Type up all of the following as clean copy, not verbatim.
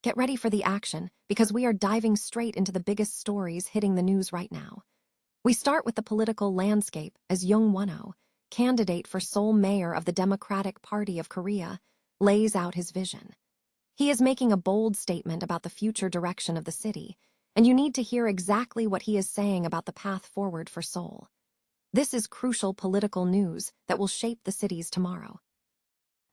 Get ready for the action, because we are diving straight into the biggest stories hitting the news right now. We start with the political landscape as Young Won-oh, candidate for Seoul mayor of the Democratic Party of Korea, lays out his vision. He is making a bold statement about the future direction of the city, and you need to hear exactly what he is saying about the path forward for Seoul. This is crucial political news that will shape the city's tomorrow.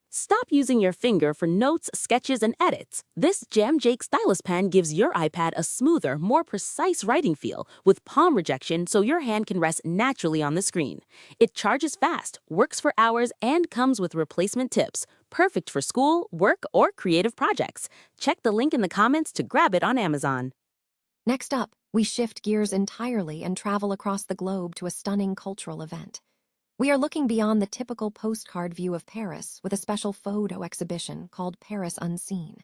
Stop using your finger for notes, sketches, and edits. This Jam Jake stylus pen gives your iPad a smoother, more precise writing feel with palm rejection so your hand can rest naturally on the screen. It charges fast, works for hours, and comes with replacement tips. Perfect for school, work, or creative projects. Check the link in the comments to grab it on Amazon. Next up, we shift gears entirely and travel across the globe to a stunning cultural event. We are looking beyond the typical postcard view of Paris with a special photo exhibition called Paris Unseen.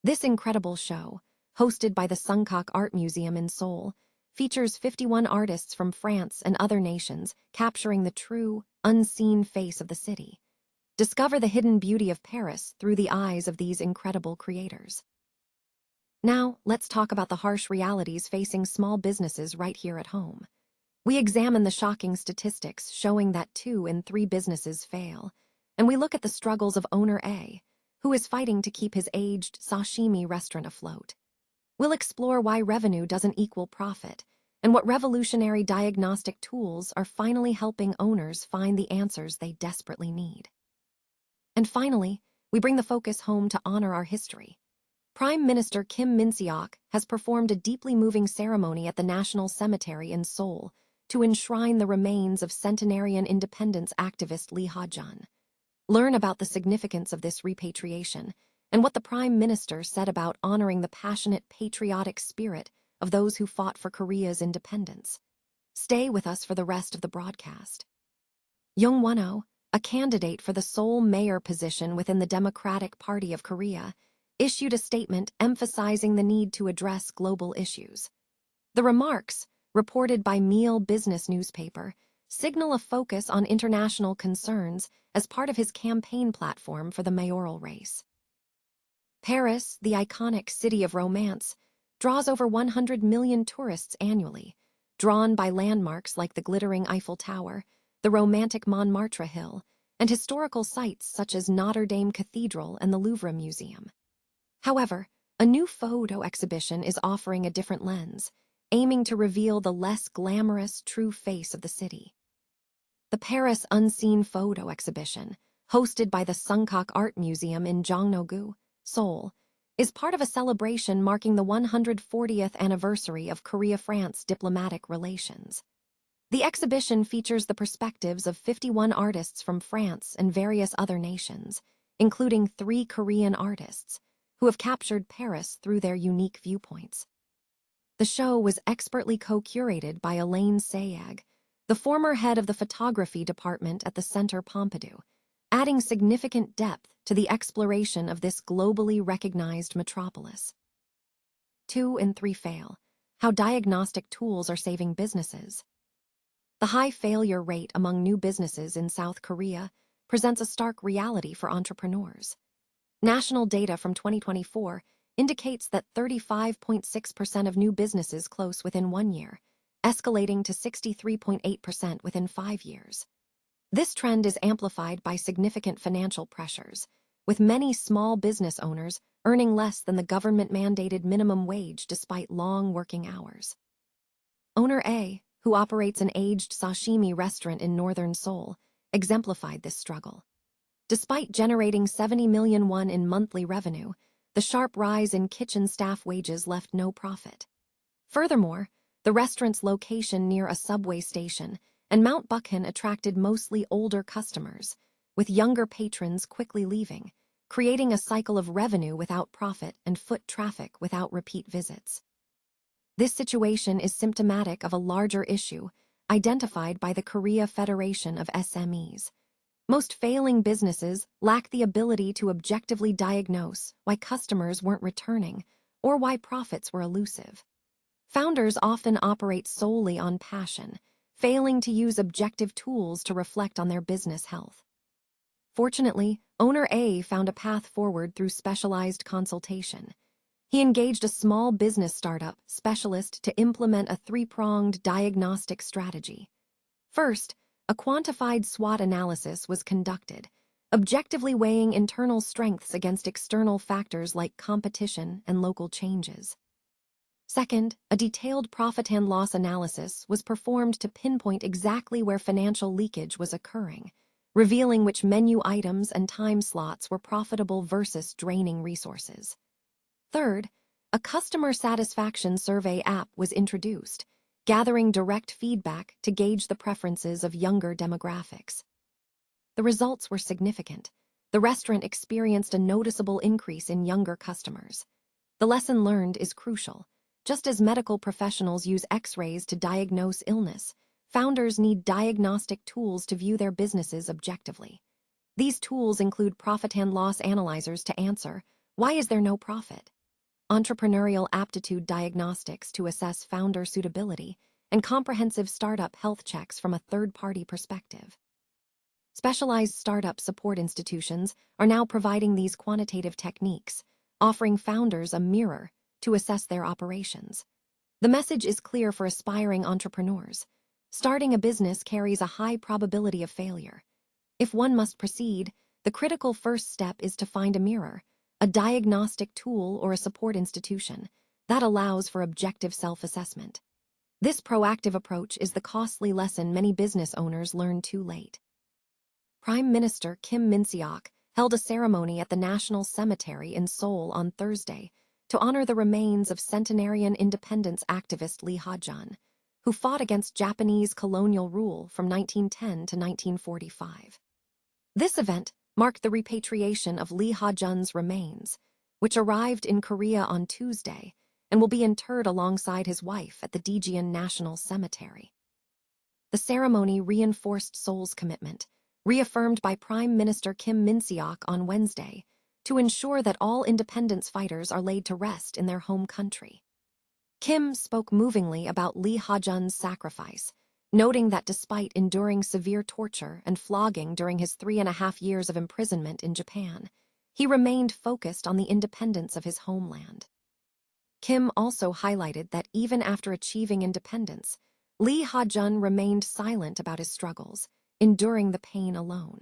This incredible show, hosted by the Sungkok Art Museum in Seoul, features 51 artists from France and other nations capturing the true, unseen face of the city. Discover the hidden beauty of Paris through the eyes of these incredible creators. Now, let's talk about the harsh realities facing small businesses right here at home. We examine the shocking statistics showing that 2 in 3 businesses fail, and we look at the struggles of owner A, who is fighting to keep his aged sashimi restaurant afloat. We'll explore why revenue doesn't equal profit, and what revolutionary diagnostic tools are finally helping owners find the answers they desperately need. And finally, we bring the focus home to honor our history. Prime Minister Kim Min-seok has performed a deeply moving ceremony at the National Cemetery in Seoul to enshrine the remains of centenarian independence activist Lee Ha-jun. Learn about the significance of this repatriation and what the Prime Minister said about honoring the passionate patriotic spirit of those who fought for Korea's independence. Stay with us for the rest of the broadcast. Young Won-oh, a candidate for the Seoul mayor position within the Democratic Party of Korea, issued a statement emphasizing the need to address global issues. The remarks, reported by Meal Business newspaper, signal a focus on international concerns as part of his campaign platform for the mayoral race. Paris, the iconic city of romance, draws over 100 million tourists annually, drawn by landmarks like the glittering Eiffel Tower, the romantic Montmartre Hill, and historical sites such as Notre Dame Cathedral and the Louvre Museum. However, a new photo exhibition is offering a different lens, aiming to reveal the less glamorous true face of the city. The Paris Unseen photo exhibition, hosted by the Sungkok Art Museum in Jongno-gu, Seoul, is part of a celebration marking the 140th anniversary of Korea-France diplomatic relations. The exhibition features the perspectives of 51 artists from France and various other nations, including 3 Korean artists, who have captured Paris through their unique viewpoints. The show was expertly co-curated by Elaine Sayag, the former head of the photography department at the Centre Pompidou, adding significant depth to the exploration of this globally recognized metropolis. 2 in 3 fail. How diagnostic tools are saving businesses. The high failure rate among new businesses in South Korea presents a stark reality for entrepreneurs. National data from 2024 indicates that 35.6% of new businesses close within 1 year, escalating to 63.8% within 5 years. This trend is amplified by significant financial pressures, with many small business owners earning less than the government-mandated minimum wage despite long working hours. Owner A, who operates an aged sashimi restaurant in northern Seoul, exemplified this struggle. Despite generating 70 million won in monthly revenue, the sharp rise in kitchen staff wages left no profit. Furthermore, the restaurant's location near a subway station and Mount Bukhan attracted mostly older customers, with younger patrons quickly leaving, creating a cycle of revenue without profit and foot traffic without repeat visits. This situation is symptomatic of a larger issue identified by the Korea Federation of SMEs. Most failing businesses lack the ability to objectively diagnose why customers weren't returning or why profits were elusive. Founders often operate solely on passion, failing to use objective tools to reflect on their business health. Fortunately, Owner A found a path forward through specialized consultation. He engaged a small business startup specialist to implement a three-pronged diagnostic strategy. First, a quantified SWOT analysis was conducted, objectively weighing internal strengths against external factors like competition and local changes. Second, a detailed profit and loss analysis was performed to pinpoint exactly where financial leakage was occurring, revealing which menu items and time slots were profitable versus draining resources. Third, a customer satisfaction survey app was introduced, gathering direct feedback to gauge the preferences of younger demographics. The results were significant. The restaurant experienced a noticeable increase in younger customers. The lesson learned is crucial. Just as medical professionals use X-rays to diagnose illness, founders need diagnostic tools to view their businesses objectively. These tools include profit and loss analyzers to answer, why is there no profit? Entrepreneurial aptitude diagnostics to assess founder suitability, and comprehensive startup health checks from a third-party perspective. Specialized startup support institutions are now providing these quantitative techniques, offering founders a mirror to assess their operations. The message is clear for aspiring entrepreneurs. Starting a business carries a high probability of failure. If one must proceed, the critical first step is to find a mirror, a diagnostic tool or a support institution that allows for objective self-assessment. This proactive approach is the costly lesson many business owners learn too late. Prime Minister Kim Min-seok held a ceremony at the National Cemetery in Seoul on Thursday to honor the remains of centenarian independence activist Lee Ha-jun, who fought against Japanese colonial rule from 1910 to 1945. This event marked the repatriation of Lee Ha-jun's remains, which arrived in Korea on Tuesday and will be interred alongside his wife at the Daejeon National Cemetery. The ceremony reinforced Seoul's commitment, reaffirmed by Prime Minister Kim Min-seok on Wednesday, to ensure that all independence fighters are laid to rest in their home country. Kim spoke movingly about Lee Ha-jun's sacrifice, noting that despite enduring severe torture and flogging during his 3.5 years of imprisonment in Japan, he remained focused on the independence of his homeland. Kim also highlighted that even after achieving independence, Lee Ha-jun remained silent about his struggles, enduring the pain alone.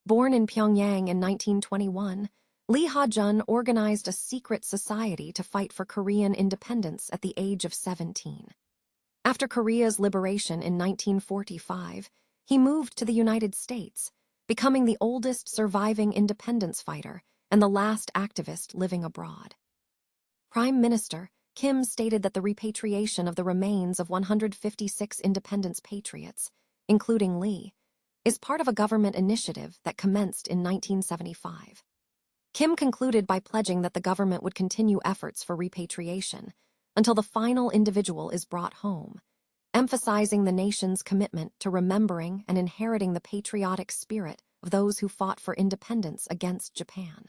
Born in Pyongyang in 1921, Lee Ha-jun organized a secret society to fight for Korean independence at the age of 17. After Korea's liberation in 1945, he moved to the United States, becoming the oldest surviving independence fighter and the last activist living abroad. Prime Minister Kim stated that the repatriation of the remains of 156 independence patriots, including Lee, is part of a government initiative that commenced in 1975. Kim concluded by pledging that the government would continue efforts for repatriation until the final individual is brought home, emphasizing the nation's commitment to remembering and inheriting the patriotic spirit of those who fought for independence against Japan.